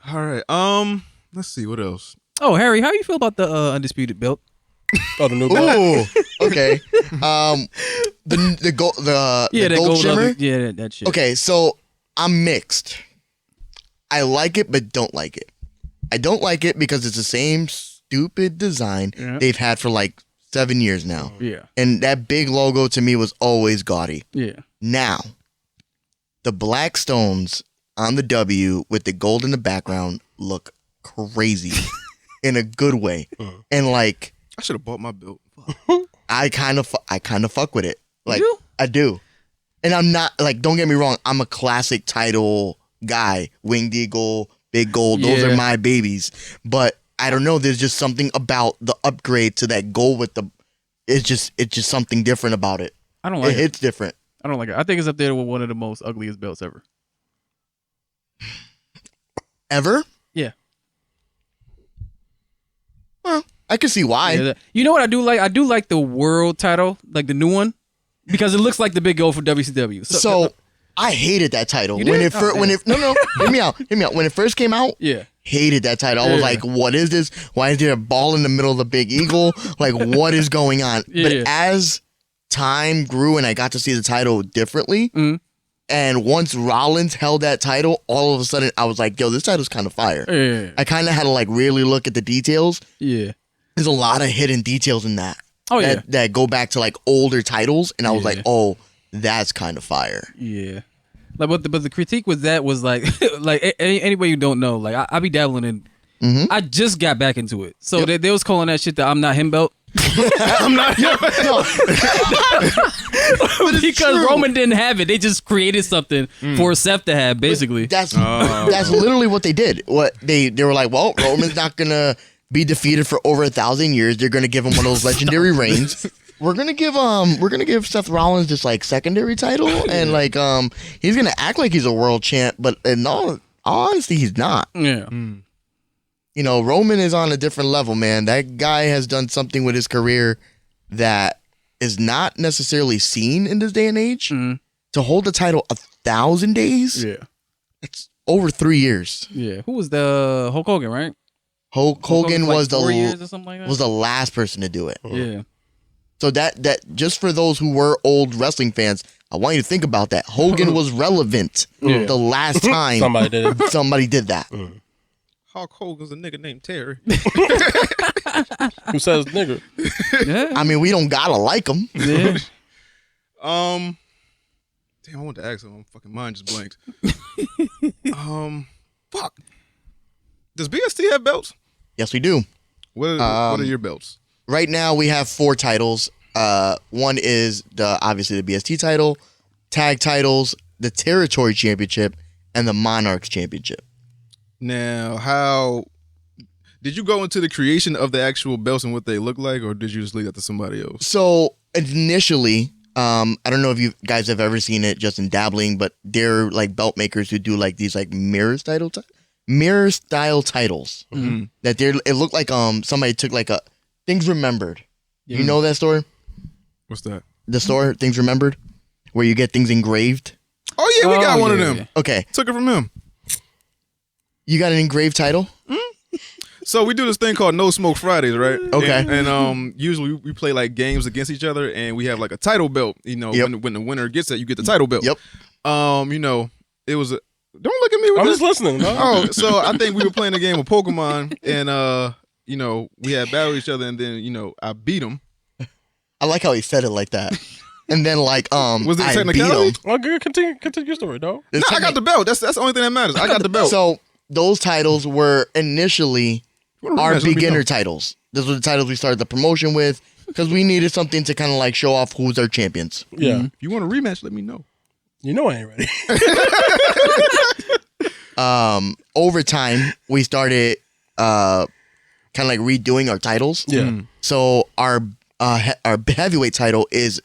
All right. Let's see what else. Oh, Harry, how you feel about the undisputed belt? Oh, the new belt. Ooh, okay. The gold shimmer. That shit. Okay, so I'm mixed. I like it, but don't like it. I don't like it because it's the same stupid design they've had for like 7 years now. Yeah. And that big logo to me was always gaudy. Yeah. Now, the black stones on the W with the gold in the background look crazy in a good way. And like, I should have bought my belt. I kind of fuck with it. Like, You? I do. And I'm not like, don't get me wrong, I'm a classic title guy. Winged Eagle, Big Gold, those are my babies. But I don't know, there's just something about the upgrade to that gold with the it's just something different about it. I don't like it. It's different. I don't like it. I think it's up there with one of the most ugliest belts ever. Ever? Yeah. Well, I can see why. Yeah, you know what I do like? I do like the world title, like the new one, because it looks like the big gold for WCW. So I hated that title You when did? it first. When it no, hear me out. When it first came out, yeah. hated that title. I was like, "What is this? Why is there a ball in the middle of the big eagle? Like, what is going on?" Yeah. But as time grew and I got to see the title differently, and once Rollins held that title, all of a sudden I was like, "Yo, this title's kind of fire." Yeah. I kind of had to like really look at the details. Yeah. There's a lot of hidden details in that. Oh yeah. That go back to like older titles, and I was like, "Oh, that's kind of fire." Yeah. Like, but the critique with that was like, like anybody who don't know, like I be dabbling in. I just got back into it, so they was calling that shit the "I'm not him" belt. I'm not him. No. Because Roman didn't have it. They just created something for Seth to have, basically. That's literally what they did. What they were like, well, Roman's not gonna be defeated for over 1,000 years. They're gonna give him one of those legendary reigns. We're gonna give Seth Rollins this like secondary title, and like he's gonna act like he's a world champ, but in all honesty, he's not. Yeah. You know, Roman is on a different level, man. That guy has done something with his career that is not necessarily seen in this day and age. To hold the title 1,000 days, it's over 3 years. Yeah. Who was the Hulk Hogan, right? Hulk Hogan was like 4 years or something like that? was the last person to do it. Yeah. So that just for those who were old wrestling fans, I want you to think about that. Hogan was relevant the last time somebody did that. Hulk Hogan's a nigga named Terry. Who says nigga? Yeah. I mean, we don't gotta like him. Yeah. Damn, I wanted to ask him. My fucking mind just blanked. Fuck. Does BST have belts? Yes, we do. What are your belts? Right now, we have 4 titles. One is obviously the BST title, tag titles, the territory championship, and the Monarchs championship. Now, how did you go into the creation of the actual belts and what they look like, or did you just leave that to somebody else? So initially, I don't know if you guys have ever seen it just in dabbling, but they're like belt makers who do like these like mirror style titles. That it looked like somebody took like a Things Remembered. You know that store? What's that? The store Things Remembered, where you get things engraved. Oh yeah, we got one of them. Yeah. Okay, Took it from him. you got an engraved title. So we do this thing called No Smoke Fridays, right? Okay. And usually we play like games against each other, and we have like a title belt. You know, when the winner gets it, you get the title belt. Yep. You know, it was a. Don't look at me with I'm this. just listening. No? Oh, so I think we were playing a game of Pokemon, and you know, we had battled each other, and then you know, I beat him. I like how he said it like that. And then like Was it a I beat technicality? him. Well, good. Continue your story, dog. No, I got the belt. That's the only thing that matters. I got the belt. So those titles were initially our beginner titles. Those were the titles we started the promotion with because we needed something to kind of like show off who's our champions. Yeah. If you want a rematch, let me know. You know I ain't ready. Over time, we started kind of like redoing our titles. Yeah. So our heavyweight title is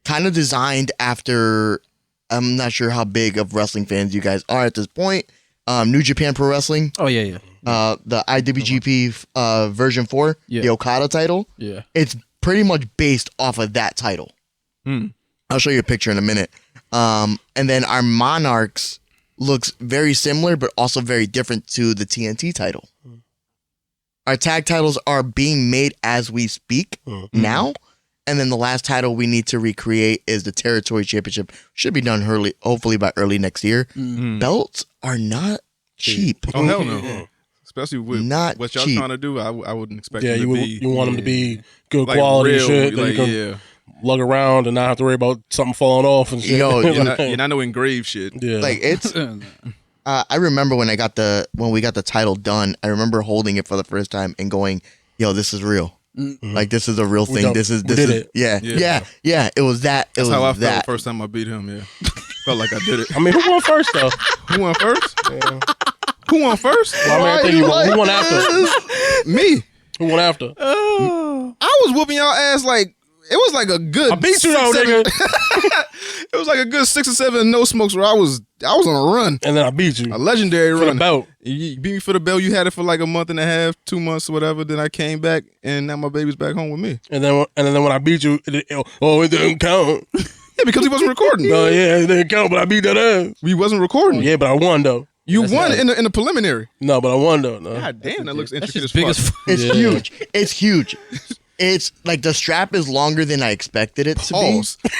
kind of designed after. I'm not sure how big of wrestling fans you guys are at this point. New Japan Pro Wrestling. Oh yeah. The IWGP version 4, the Okada title. Yeah. It's pretty much based off of that title. I'll show you a picture in a minute. And then our Monarchs looks very similar, but also very different to the TNT title. Our tag titles are being made as we speak now. And then the last title we need to recreate is the Territory Championship. Should be done hopefully by early next year. Belts are not cheap. Oh, hell no. Especially with Not what y'all cheap. trying to do, I wouldn't expect Yeah, them to be. you want them to be good like quality real, shit that like, you can lug around and not have to worry about something falling off and shit. Yo, you're not no engraved shit. yeah. Like it's I remember when we got the title done, I remember holding it for the first time and going, yo, this is real. Like this is a real thing. This is yeah. It was that. That's how I felt the first time I beat him. Yeah, felt like I did it. I mean, who won first though? Who won first? Who won first? Well, I mean, who won after? Me. Who won after? I was whooping y'all ass like it was like a good. I beat you though, nigga. It was like a good 6 or 7 no smokes where I was on a run, And then I beat you. a legendary For run. the belt. You beat me for the belt. You had it for like a month and a half, 2 months, or whatever. Then I came back, and now my baby's back home with me. And then when I beat you, it didn't count. Yeah, because he wasn't recording. No, yeah, it didn't count, but I beat that ass. We wasn't recording. Yeah, but I won though. You won in the preliminary. No, but I won though. No. God damn, that looks That's intricate as just fuck. big as It's huge. It's huge. It's like the strap is longer than I expected it to Pause. be.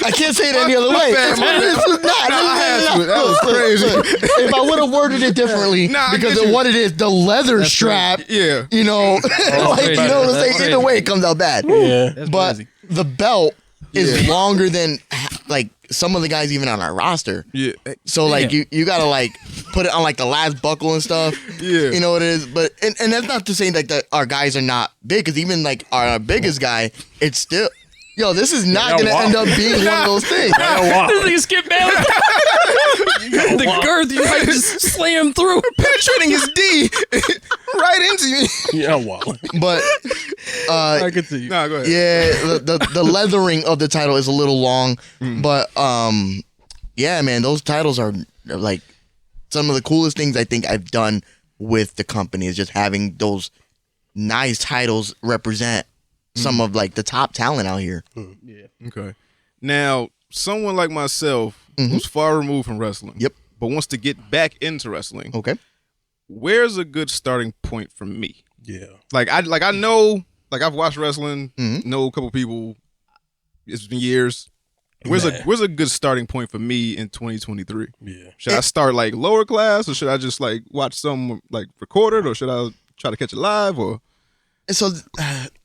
I can't say it any other way. bad, my This is not. I had to. That was crazy. If I would have worded it differently, Nah, I because get of you. what it is, the leather strap. Yeah. You know, like crazy. you know what I'm That's saying. Either way, it comes out bad. Yeah. That's But crazy. the belt is Yeah. longer than like some of the guys even on our roster. Yeah. So like Yeah. you gotta like put it on like the last buckle and stuff. Yeah. You know what it is. But and that's not to say that our guys are not big, because even like our biggest guy, it's still this is not gonna end up being one of those things. This nigga skip down. The girth, you might just slam through. Penetrating his D right into me. Yeah, wow. But I can see you. Nah, go ahead. yeah, the leathering of the title is a little long. But yeah, man, those titles are like some of the coolest things I think I've done with the company is just having those nice titles represent some of like the top talent out here. Okay. Now, someone like myself who's far removed from wrestling. Yep. But wants to get back into wrestling. Okay. Where's a good starting point for me? Yeah. I know, like I've watched wrestling, know a couple people. It's been years. Where's a good starting point for me in 2023? Yeah. Should I start like lower class, or should I just like watch some like recorded, or should I try to catch it live, or? And so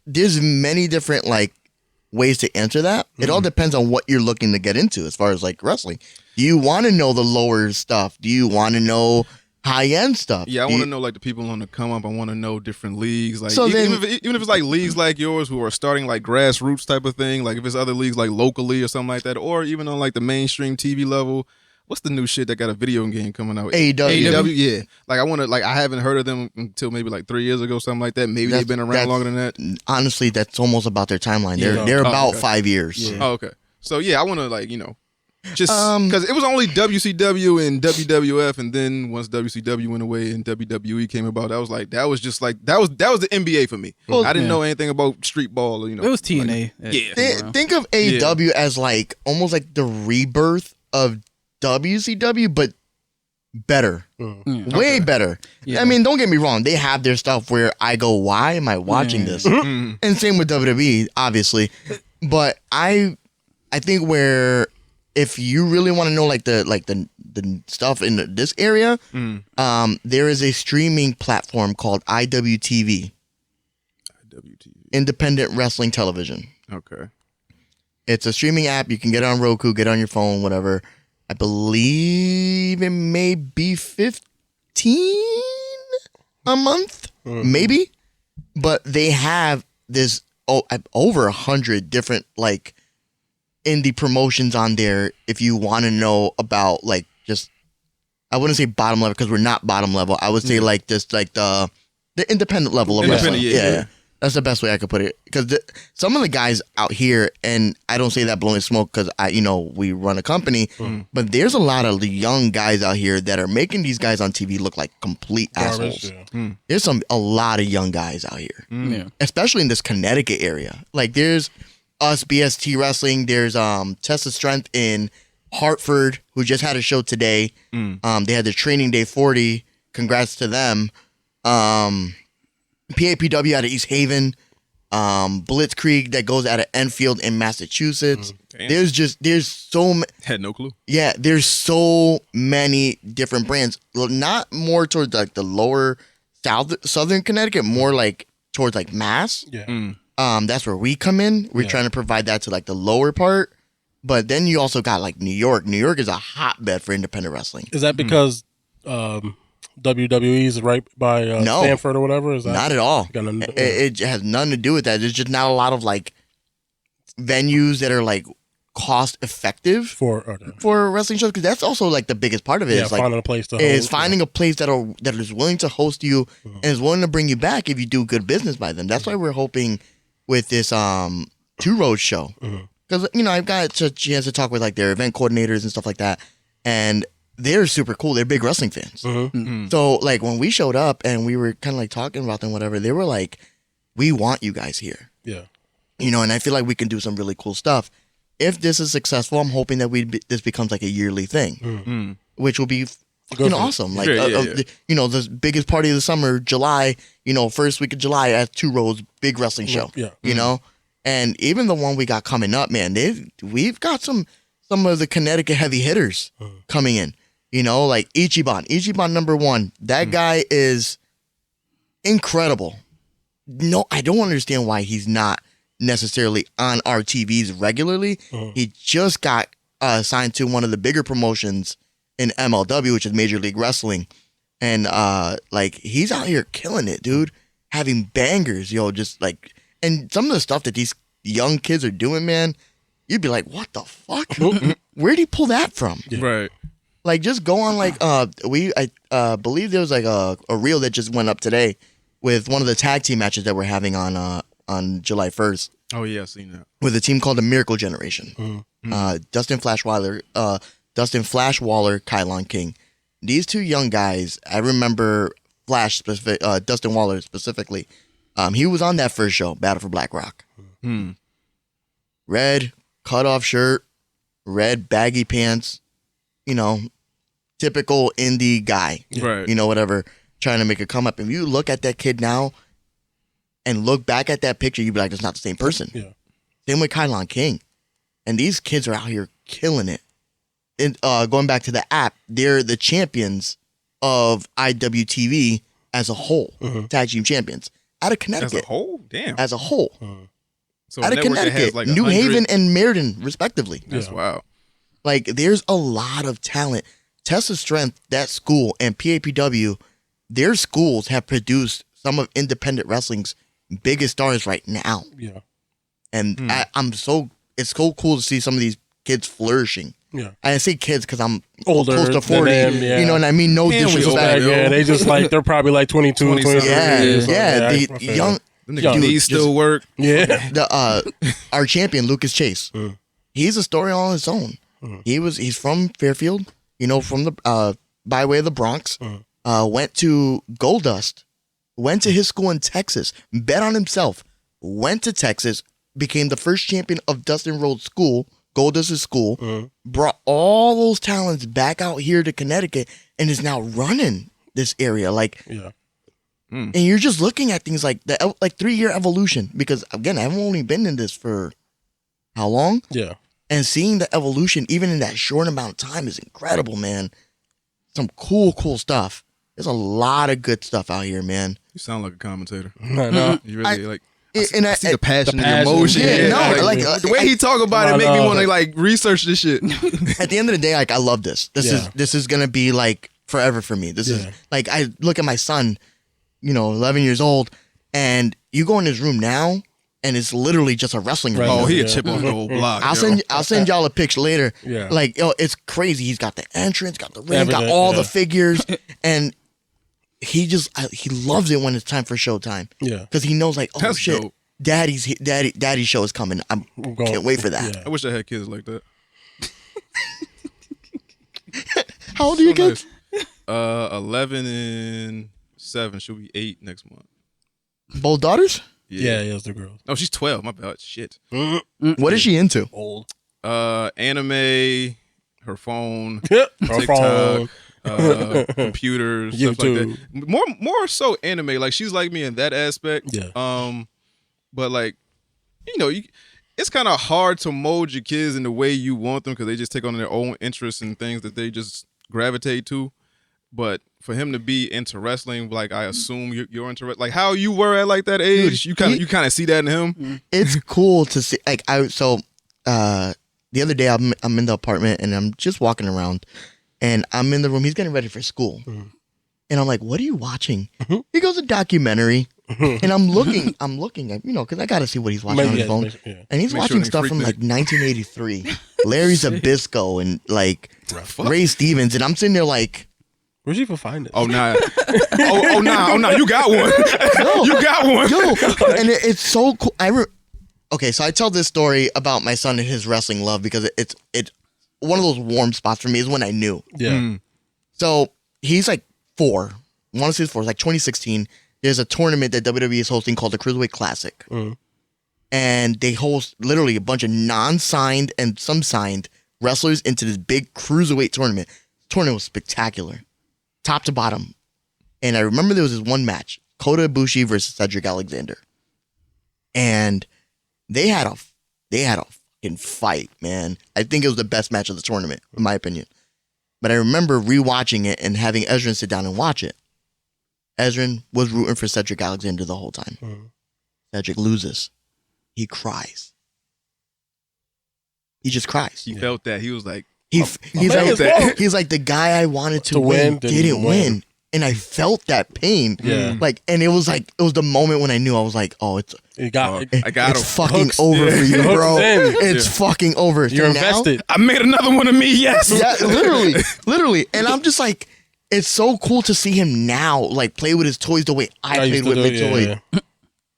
there's many different like ways to answer that. It all depends on what you're looking to get into as far as like wrestling. Do you want to know the lower stuff? Do you want to know high end stuff? Yeah, I want to know like the people on the come up. I want to know different leagues. Like So even then- if it's like leagues like yours who are starting like grassroots type of thing. Like if it's other leagues like locally or something like that, or even on like the mainstream TV level. What's the new shit that got a video game coming out? AEW. Yeah. Like I want to I haven't heard of them until maybe like 3 years ago, something like that. Maybe they've been around longer than that. Honestly, that's almost about their timeline. They're about okay. 5 years. Oh, okay. So yeah, I want to just because it was only WCW and WWF, and then once WCW went away and WWE came about, that was the NBA for me. Well, I didn't know anything about street ball. It was TNA. Think of AEW as like almost like the rebirth of WCW, but better. Way better. Yeah. I mean, don't get me wrong. They have their stuff where I go, why am I watching this? And same with WWE, obviously. But I think where if you really want to know like the stuff in this area, there is a streaming platform called IWTV. Independent Wrestling Television. Okay. It's a streaming app. You can get it on Roku, get it on your phone, whatever. I believe it may be $15 a month, maybe. But they have this over 100 different like indie promotions on there. If you want to know about like just, I wouldn't say bottom level because we're not bottom level. I would say like this, like the independent level of wrestling. Yeah. That's the best way I could put it. Because some of the guys out here, and I don't say that blowing smoke because we run a company, but there's a lot of the young guys out here that are making these guys on TV look like complete assholes. Yeah. There's a lot of young guys out here, Yeah. especially in this Connecticut area. Like there's us BST Wrestling. There's Test of Strength in Hartford, who just had a show today. They had the Training Day 40. Congrats to them. PAPW out of East Haven. Blitzkrieg that goes out of Enfield in Massachusetts. There's so had no clue. Yeah, there's so many different brands. Not more towards like the lower southern Connecticut, more like towards like Mass. Yeah. That's where we come in. We're trying to provide that to like the lower part. But then you also got like New York. New York is a hotbed for independent wrestling. Is that because WWE is right by No, Stanford or whatever? Is that not at all. It It has nothing to do with that. There's just not a lot of like venues that are like cost effective for wrestling shows, because that's also like the biggest part of it. Yeah, is like finding a place to is host, finding a place that is willing to host you and is willing to bring you back if you do good business by them. That's why we're hoping with this Two Roads show, because I've got a chance to talk with like their event coordinators and stuff like that, and they're super cool. They're big wrestling fans. So like when we showed up and we were kind of like talking about them, whatever, they were like, "We want you guys here." Yeah. And I feel like we can do some really cool stuff. If this is successful, I'm hoping that this becomes like a yearly thing, which will be awesome. Like, the biggest party of the summer, July, first week of July at Two Roads, big wrestling show. Yeah. And even the one we got coming up, man, we've got some of the Connecticut heavy hitters coming in. Like Ichiban #1. That guy is incredible. No, I don't understand why he's not necessarily on our TVs regularly. He just got signed to one of the bigger promotions in MLW, which is Major League Wrestling, and like he's out here killing it, dude, having bangers, just like, and some of the stuff that these young kids are doing, man, you'd be like, what the fuck? Where'd he pull that from? Right. Like, just go on, like, I believe there was like a reel that just went up today with one of the tag team matches that we're having on July 1st. Oh yeah, I've seen that. With a team called the Miracle Generation. Dustin Flashwaller, Kylon King. These two young guys, I remember Dustin Waller specifically. He was on that first show, Battle for Black Rock. Red cutoff shirt, red baggy pants, typical indie guy. Right. Whatever, trying to make a come up. If you look at that kid now and look back at that picture, you'd be like, it's not the same person. Yeah. Same with Kylon King. And these kids are out here killing it. And going back to the app, they're the champions of IWTV as a whole. Tag team champions. Out of Connecticut. As a whole? Damn. As a whole. So out of Connecticut. Like New Haven and Meriden, respectively. That's wild. Like, there's a lot of talent. Test of Strength, that school, and PAPW, their schools have produced some of independent wrestling's biggest stars right now. Yeah. And it's so cool to see some of these kids flourishing. Yeah. I say kids because I'm older, close to 40. Them, yeah. You know what I mean? No disrespect. Yeah, they just like, they're probably like 22, 23 years. Yeah. The young knees still work. Yeah. Our champion, Lucas Chase, he's a story on his own. He's from Fairfield, from the by way of the Bronx. Went to Goldust, went to his school in Texas, bet on himself, went to Texas, became the first champion of Dustin Rhodes' school, Goldust's school, brought all those talents back out here to Connecticut, and is now running this area. Like, and you're just looking at things like the 3-year evolution, because again, I've only been in this for how long? Yeah. And seeing the evolution, even in that short amount of time, is incredible, man. Some cool stuff. There's a lot of good stuff out here, man. You sound like a commentator. No. You really I see the the passion and passion. emotion. Yeah, like the way he talk about it make me want to like research this shit. At the end of the day, like, I love this. This is gonna be like forever for me. This is like, I look at my son, 11 years old, and you go in his room now, and it's literally just a wrestling ring. Oh, he a chip on the whole block. I'll send y'all a picture later. Yeah. Like, it's crazy. He's got the entrance, got the ring, Everything, got all the figures, and he loves it when it's time for showtime. Yeah. Because he knows, like, oh, That's shit, dope. Daddy's show is coming. Can't wait for that. Yeah. I wish I had kids like that. How old are your kids? Nice. 11 and 7. Should be 8 next month. Both daughters? Yeah, it's the girls. No, she's 12. My bad. Shit. What is she into? Old. Anime, her phone, Her TikTok, phone. computers, stuff like YouTube. that. More so anime. Like she's like me in that aspect. Yeah. But like, it's kind of hard to mold your kids in the way you want them because they just take on their own interests and things that they just gravitate to. But for him to be into wrestling, like I assume you're into like how you were at like that age, Dude, you kind of see that in him. It's cool to see. Like the other day I'm in the apartment and I'm just walking around, and I'm in the room. He's getting ready for school, and I'm like, "What are you watching?" He goes, "A documentary." And I'm looking at, because I got to see what he's watching on his phone. And he's watching stuff from like 1983. Larry Zbyszko and like Ray Stevens. And I'm sitting there like, where'd you even find it? Oh, nah. oh, nah. You got one. No. You got one. Yo. And it's so cool. Okay, so I tell this story about my son and his wrestling love because it's one of those warm spots for me is when I knew. Yeah. So he's like 4. I want to say it's 4. It's like 2016. There's a tournament that WWE is hosting called the Cruiserweight Classic. And they host literally a bunch of non-signed and some signed wrestlers into this big Cruiserweight tournament. The tournament was spectacular. Top to bottom. And I remember there was this one match. Kota Ibushi versus Cedric Alexander. And they had a fucking fight, man. I think it was the best match of the tournament, in my opinion. But I remember rewatching it and having Ezra sit down and watch it. Ezrin was rooting for Cedric Alexander the whole time. Cedric loses. He cries. He just cries. He felt that. He was like, He's like the guy I wanted to win didn't win. And I felt that pain. Yeah. Like, and it was the moment when I knew. I was like, oh, I got it's fucking over for you, bro. It's fucking over. You're invested. I made another one of me, yes. Yeah, literally. And I'm just like, it's so cool to see him now, like, play with his toys the way I played with my toy. Yeah.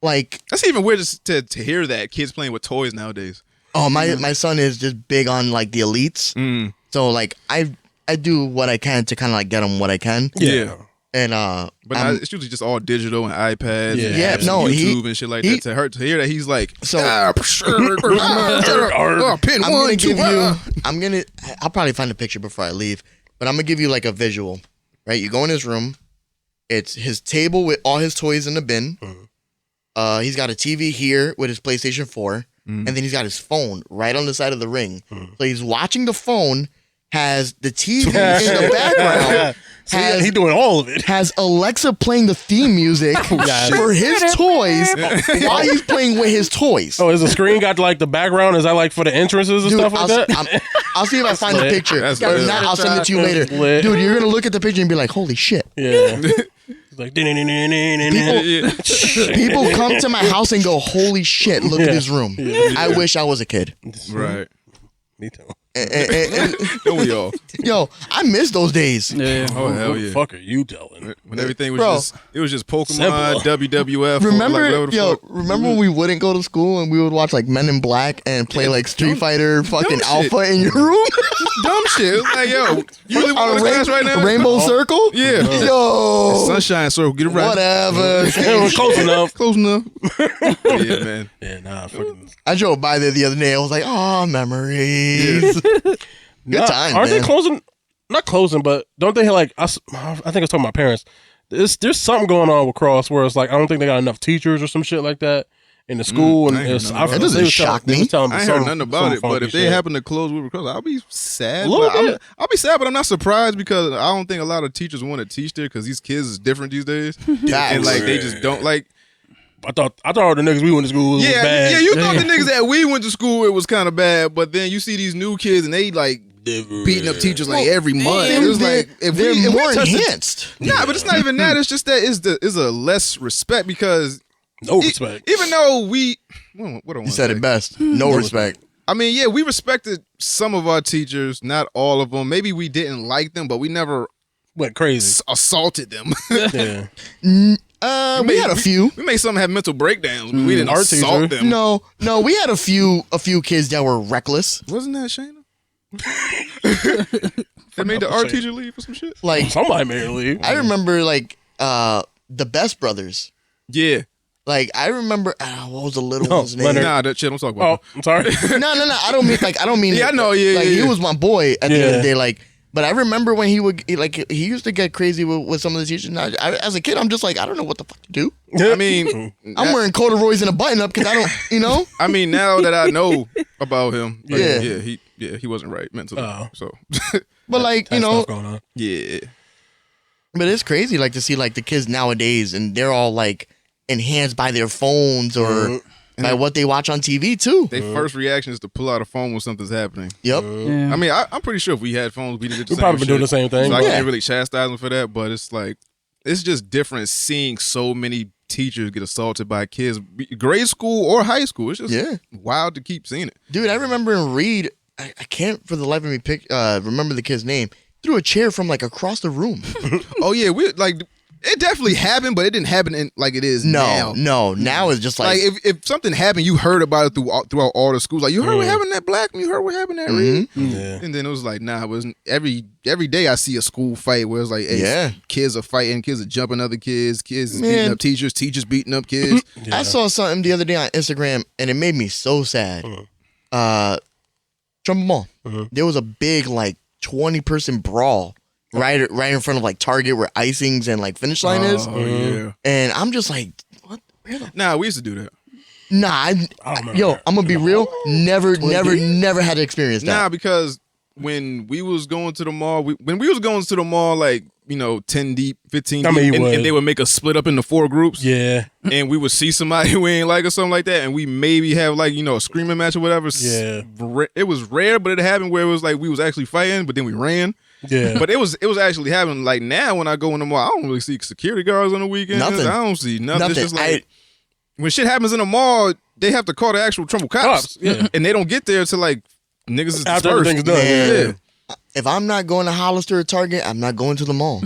Like, that's even weird to hear that kids playing with toys nowadays. Oh, my son is just big on like the elites. So like I do what I can to kind of like get him what I can. Yeah. And but it's usually just all digital and iPads and apps and YouTube and shit like that. To hear that he's like, so I'll probably find a picture before I leave, but I'm gonna give you like a visual. Right, you go in his room. It's his table with all his toys in the bin. He's got a TV here with his PlayStation 4, and then he's got his phone right on the side of the ring. So he's watching the phone, has the TV in the background. He's doing all of it. Has Alexa playing the theme music for his toys while he's playing with his toys. Oh, is the screen got like the background? Is that like for the entrances and stuff like that? I'll see if I find the picture. If not, I'll send it to you later. Dude, you're going to look at the picture and be like, holy shit. Yeah. It's like, people come to my house and go, holy shit, look at his room. I wish I was a kid. Right. Me too. Don't we all? Yo, I miss those days. Yeah. Oh, hell What yeah. the fuck are you telling? When everything was just Pokemon, Simple. WWF. Remember when we wouldn't go to school and we would watch like Men in Black and play like Street Fighter fucking Alpha in your room? Dumb shit. It was like, yo, you really want to class right now? Rainbow Circle? Yeah. Yo. Sunshine Circle. Get it right. Whatever. Close enough. Close enough. Yeah, man. Yeah, nah. Fucking. I drove by there the other day. I was like, oh, memories. Good time, Aren't man. they closing? Not closing, but don't they have like? I think I was talking to my parents. There's something going on with Cross where it's like I don't think they got enough teachers or some shit like that in the school. And That doesn't shock me. I ain't heard nothing about it, but if they happen to close Weaver Cross, I'll be sad. I'll be sad, but I'm not surprised because I don't think a lot of teachers want to teach there because these kids is different these days, and like they just don't like. I thought all the niggas we went to school was bad. Yeah, you thought the niggas that we went to school with was kind of bad, but then you see these new kids and they like beating up teachers like every month. It was like if they're we more touched enhanced. Nah, but it's not even that. It's just that it's a less respect because no respect. Even though we, what I You said it best. No respect. I mean, yeah, we respected some of our teachers, not all of them. Maybe we didn't like them, but we never went crazy, assaulted them. Yeah. We had a few. We made some have mental breakdowns, but we didn't assault them. No, we had a few kids that were reckless. Wasn't that Shayna? They made the art teacher leave for some shit. Like somebody made her leave. I remember like the Best Brothers. Yeah. Like I remember, what was the little one's name? Leonard. Nah, that shit. I'm talking about. I'm sorry. No. I don't mean. Yeah, I know. Yeah, like yeah. he was my boy at the end of the day. Like, but I remember when he used to get crazy with some of the teachers. Now, as a kid, I'm just like, I don't know what the fuck to do. I mean, I'm wearing corduroys and a button up because I don't, I mean, now that I know about him, like, Yeah. he wasn't right mentally. So, But like, That stuff going on. yeah. But it's crazy, like to see like the kids nowadays, and they're all like enhanced by their phones or by what they watch on TV too. Their first reaction is to pull out a phone when something's happening. Yep. Yeah. I mean, I'm pretty sure if we had phones, we'd do the We same probably been shit. doing the same thing. So I Yeah. can't really chastise them for that, but it's like it's just different seeing so many teachers get assaulted by kids, grade school or high school. It's just wild to keep seeing it. Dude, I remember in Reed, I can't for the life of me remember the kid's name. Threw a chair from like across the room. Oh yeah, we like it definitely happened, but it didn't happen in like it is now. No. Now it's just like if something happened, you heard about it throughout all the schools. Like you heard what happened at Black, you heard what happened at Reed. Yeah. And then it was like, nah, it wasn't every day I see a school fight where it's like, hey, kids are fighting, kids are jumping other kids beating up teachers, teachers beating up kids. I saw something the other day on Instagram and it made me so sad. Trumbull Mall. There was a big like 20-person brawl right in front of like Target where icings and like finish line is. Oh yeah. And I'm just like, what? Where the Nah, we used to do that. Nah, I don't remember yo, that. I'm gonna be real. Never had to experience that. Nah, because when we was going to the mall, like, 10 deep, 15 deep, I mean, and they would make us split up into 4 groups. Yeah. And we would see somebody we ain't like or something like that, and we maybe have like, a screaming match or whatever. Yeah. It was rare, but it happened where it was like we was actually fighting, but then we ran. Yeah. But it was actually happening. Like now when I go in the mall, I don't really see security guards on the weekends. Nothing. I don't see nothing. It's Nothing. just like when shit happens in the mall, they have to call the actual Trumbull cops. Yeah. And they don't get there till like niggas is After dispersed. everything's done. Man. Yeah. If I'm not going to Hollister or Target, I'm not going to the mall.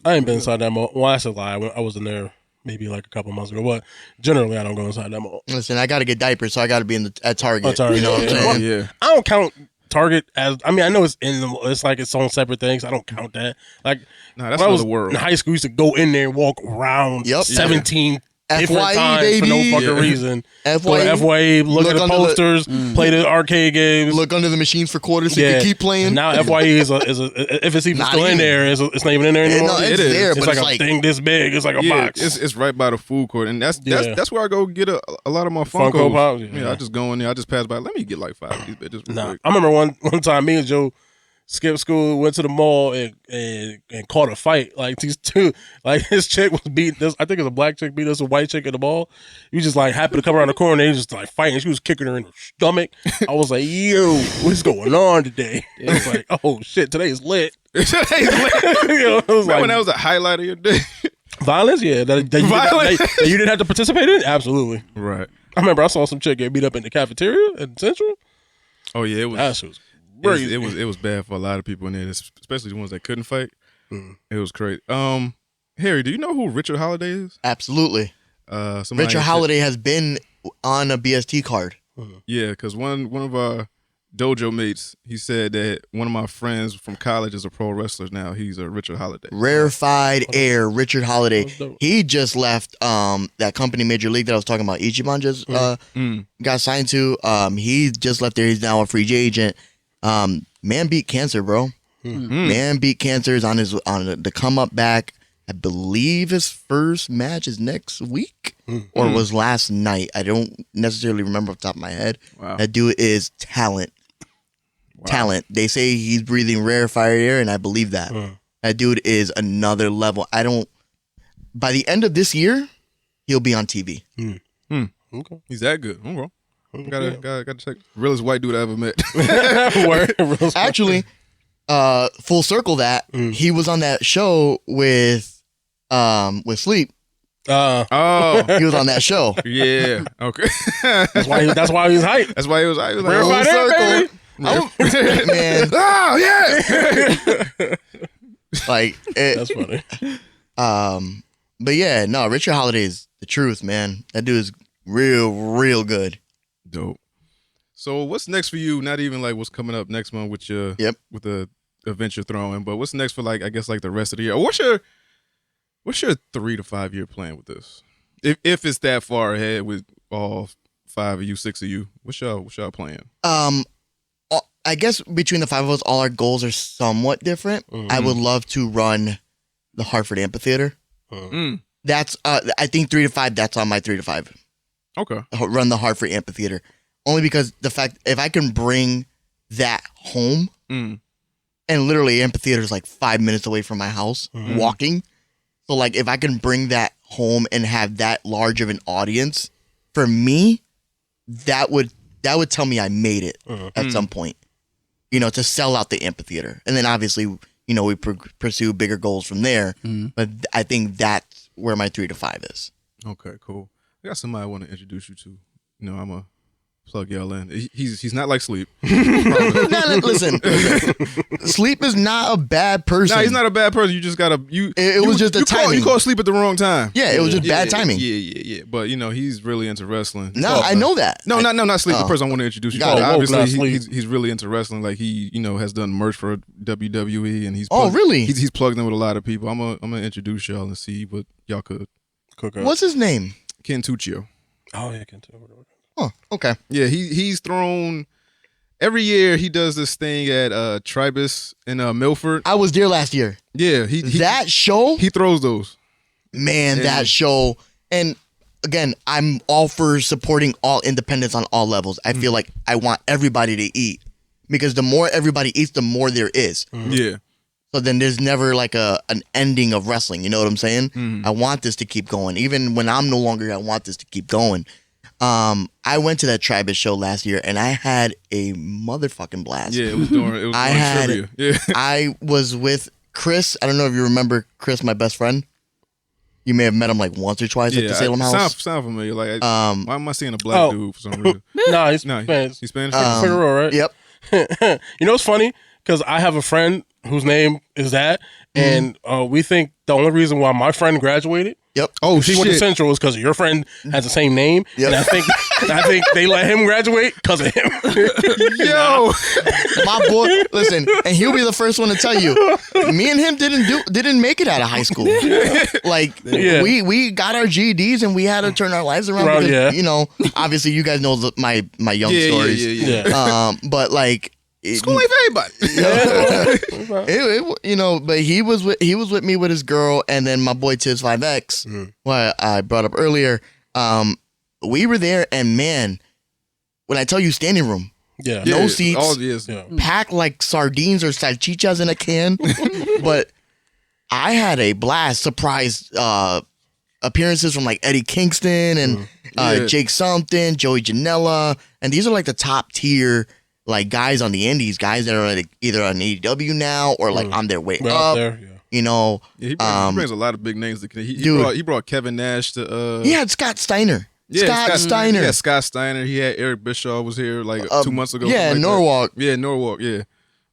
I ain't been inside that mall. Well, that's a lie. I was in there maybe like a couple months ago. But generally, I don't go inside that mall. Listen, I got to get diapers, so I got to be at Target. Target, You know what I'm yeah. saying? Yeah. I don't count Target as. I mean, I know it's it's like its own separate things. I don't count that. Like Nah, that's when I was another world. in high school, we used to go in there and walk around 17 different FYE, times for no baby. fucking reason. Go FYE, to FYE, look at the under posters, play the arcade games. Look under the machines for quarters so you can keep playing. And now FYE is a if it's even Not still in even. there, it's not even in there anymore. No, it's It is. there, It's but like it's a like thing this big. It's like a Yeah, box. it's right by the food court, and that's where I go get a lot of my Funko Funkos. Pops, yeah. Yeah, I just go in there, I just pass by. Let me get like 5 of these bitches. real Nah, quick. I remember one time me and Joe skipped school, went to the mall and caught a fight. Like these two, like this chick was beating this. I think it was a black chick beating this a white chick at the mall. You just like happened to come around the corner and they just like fighting. She was kicking her in the stomach. I was like, yo, what's going on today? It was like, oh shit, today's lit. You know, it was Right like, when that was a highlight of your day. violence, yeah. That you didn't have to participate in? Absolutely. Right. I remember I saw some chick get beat up in the cafeteria in Central. Oh yeah, it was. That shit was It crazy. was bad for a lot of people in there, especially the ones that couldn't fight. It was crazy. Harry, do you know who Richard Holiday is? absolutely. Somebody Richard said- Holiday has been on a BST card. Yeah, because one of our dojo mates, he said that one of my friends from college is a pro wrestler now. He's a Richard Holiday. Rarefied air, Richard Holiday. That's dope. He just left that company, Major League, that I was talking about. Ichiban just got signed to. He just left there. He's now a free agent. Man beat cancer, bro. Man beat cancer. Is on the come up back. I believe his first match is next week or was last night. I don't necessarily remember off the top of my head. Wow. That dude is talent. Talent. They say he's breathing rarefied air, and I believe that. That dude is another level. By the end of this year, he'll be on TV. Okay. He's that good. Okay. Gotta check. Realest white dude I ever met. Word. Actually, full circle that he was on that show with Sleep. Oh, He was on that show. yeah. Okay. That's why he was hype. That's why he was. I was like, Rarefied oh, air, baby. Man, oh yeah. like it, That's funny. but yeah, no, Richard Holiday is the truth, man. That dude is real good. Dope. So what's next for you? Not even like what's coming up next month with your with the event you're throwing, but what's next for like I guess like the rest of the year? What's your 3 to 5 year plan with this? If it's that far ahead with all 5 of you, 6 of you, what's y'all playing? I guess between the 5 of us, all our goals are somewhat different. Mm-hmm. I would love to run the Hartford Amphitheater. That's I think 3 to 5. That's on my 3 to 5. Okay. Run the Hartford Amphitheater, only because the fact if I can bring that home, and literally amphitheater is like 5 minutes away from my house, walking. So like if I can bring that home and have that large of an audience, for me, that would tell me I made it at some point. To sell out the amphitheater, and then obviously we pursue bigger goals from there. But I think that's where my 3 to 5 is. Okay, cool. I got somebody I want to introduce you to. I'm a plug y'all in. He's not like Sleep. Listen, Sleep is not a bad person. No, he's not a bad person. You just gotta It was just the timing. You called Sleep at the wrong time. Yeah, it was just bad timing. Yeah. But he's really into wrestling. No, I know that. No, not Sleep. The person I want to introduce you to. Got it. Obviously, he's really into wrestling. Like he has done merch for WWE, and he's really? He's plugged in with a lot of people. I'm gonna introduce y'all and see what y'all could cook up. What's his name? Ken Tuccio. Oh yeah, Ken Tuccio. Oh, okay. Yeah, he's thrown every year. He does this thing at Tribus in Milford. I was there last year. Yeah, that show. He throws those. Man, that show. And again, I'm all for supporting all independents on all levels. I feel like I want everybody to eat, because the more everybody eats, the more there is. Yeah. So then there's never like an ending of wrestling. You know what I'm saying? I want this to keep going. Even when I'm no longer here, I want this to keep going. I went to that Tribus show last year, and I had a motherfucking blast. Yeah, it was during trivia. Yeah. I was with Chris. I don't know if you remember Chris, my best friend. You may have met him like once or twice at the Salem House. Sound familiar. Like, why am I seeing a black dude for some reason? Nah, he's Spanish. He's Spanish. Figueroa, right? Yep. You know what's funny? Because I have a friend whose name is that, and we think the only reason why my friend graduated, oh he shit, went to Central, is because your friend has the same name, and I think they let him graduate because of him. Yo, my boy, listen, and he'll be the first one to tell you, me and him didn't make it out of high school. Like we got our GEDs and we had to turn our lives around. Because, obviously you guys know my young stories. Yeah. But like. School ain't for everybody. But he was with me with his girl, and then my boy Tiz 5X, what I brought up earlier. We were there, and man, when I tell you standing room, no seats, packed like sardines or salchichas in a can. But I had a blast. Surprise appearances from like Eddie Kingston and Jake Something, Joey Janela, and these are like the top tier. Like guys on the indies, guys that are like either on AEW now or like on their way up. There, he brings a lot of big names. He brought Kevin Nash to. He had Scott Steiner. Scott Steiner. Yeah, Scott Steiner. He had Eric Bischoff was here like 2 months ago. Yeah, like Norwalk. Yeah, Norwalk. Yeah.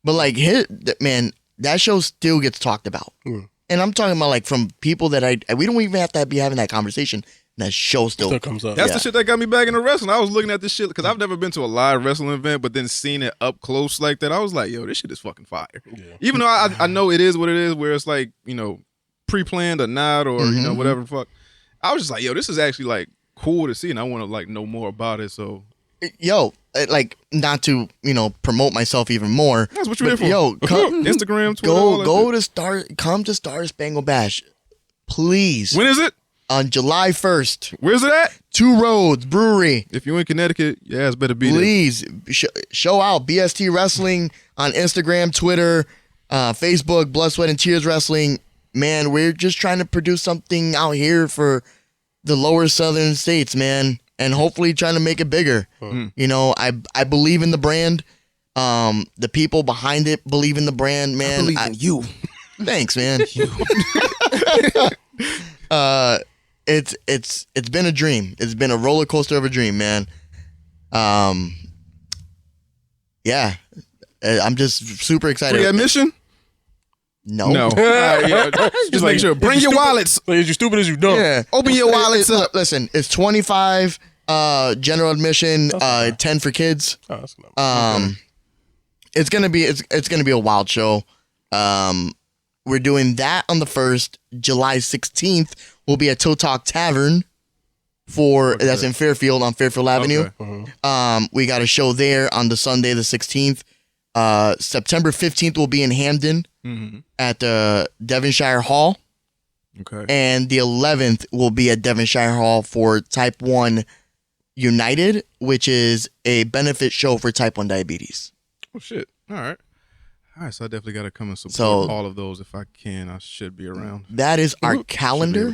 But like that show still gets talked about, and I'm talking about like from people that we don't even have to be having that conversation. That show still comes up. That's the shit that got me back into wrestling. I was looking at this shit because I've never been to a live wrestling event, but then seeing it up close like that, I was like, yo, this shit is fucking fire. Yeah. Even though I know it is what it is, where it's like, pre-planned or not, or, whatever the fuck. I was just like, yo, this is actually like cool to see, and I want to like know more about it. So, yo, like not to, promote myself even more. That's what you're there for. Yo, come, Instagram, Twitter, come to Star Spangled Bash, please. When is it? On July 1st. Where's it at? Two Roads Brewery. If you're in Connecticut, your ass better be there. Please show out BST Wrestling on Instagram, Twitter, Facebook, Blood, Sweat, and Tears Wrestling. Man, we're just trying to produce something out here for the lower southern states, man, and hopefully trying to make it bigger. I believe in the brand. The people behind it believe in the brand, man. I believe in you. Thanks, man. It's been a dream. It's been a roller coaster of a dream, man. Yeah, I'm just super excited. Free admission? No. Just make sure. Bring your wallets. Like, as you stupid as you dumb. Yeah. Open your wallets up. Listen, it's 25 general admission, 10 for kids. Oh, that's not it's gonna be a wild show. We're doing that on the 1st. July 16th, we'll be at Toe Talk Tavern that's in Fairfield on Fairfield Avenue. Okay. We got a show there on the Sunday the 16th. September 15th will be in Hamden at Devonshire Hall. Okay. And the 11th will be at Devonshire Hall for Type 1 United, which is a benefit show for Type 1 diabetes. Oh, shit. All right. All right, so I definitely got to come and support all of those if I can. I should be around. That is our calendar.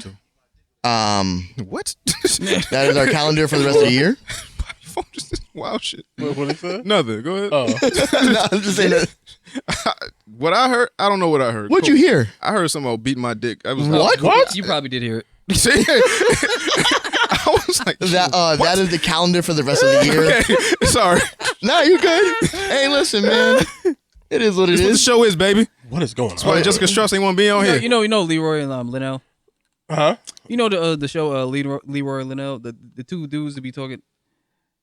What? That is our calendar for the rest of the year. Wild shit. What did he say? Nothing. Go ahead. Oh. No, I'm just saying that. What I heard, I don't know what I heard. What'd you hear? I heard something about beat my dick. I was What? What? You probably did hear it. See? I was like, That is the calendar for the rest of the year. okay. Sorry. No, you good. Hey, listen, man. It is what it That's what the is. show is, baby. What is going That's why on? Jessica Strauss ain't want to be on here. You know Leroy and Linnell. Huh? You know the show Leroy and Linnell, the two dudes that be talking.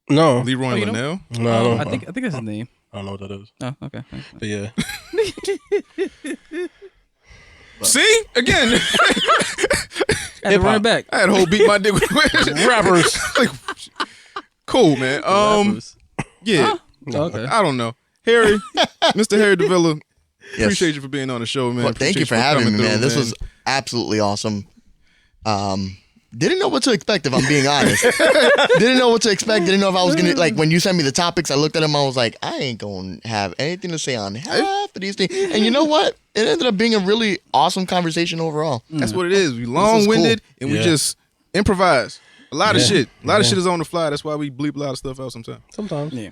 No. Leroy you know? Linnell. No, I don't. I think that's his name. I don't know what that is. Oh, okay. But yeah. See? Again. Had to run it back. I had a whole beat my dick with Rappers. like, cool, man. Rappers. Yeah. Okay. I don't know. Harry, Mr. Harry Davila, Yes. appreciate you for being on the show, man. Well, thank you Appreciate for having me, coming man. through, This was absolutely awesome. Didn't know what to expect, if I'm being honest. Didn't know what to expect. Didn't know if I was gonna, like, when you sent me the topics, I looked at them. I was like, I ain't gonna have anything to say on half of these things. And you know what? It ended up being a really awesome conversation overall. That's what it is. We long-winded and we just improvise. A lot of shit. A lot of shit is on the fly. That's why we bleep a lot of stuff out sometimes. Sometimes. Yeah.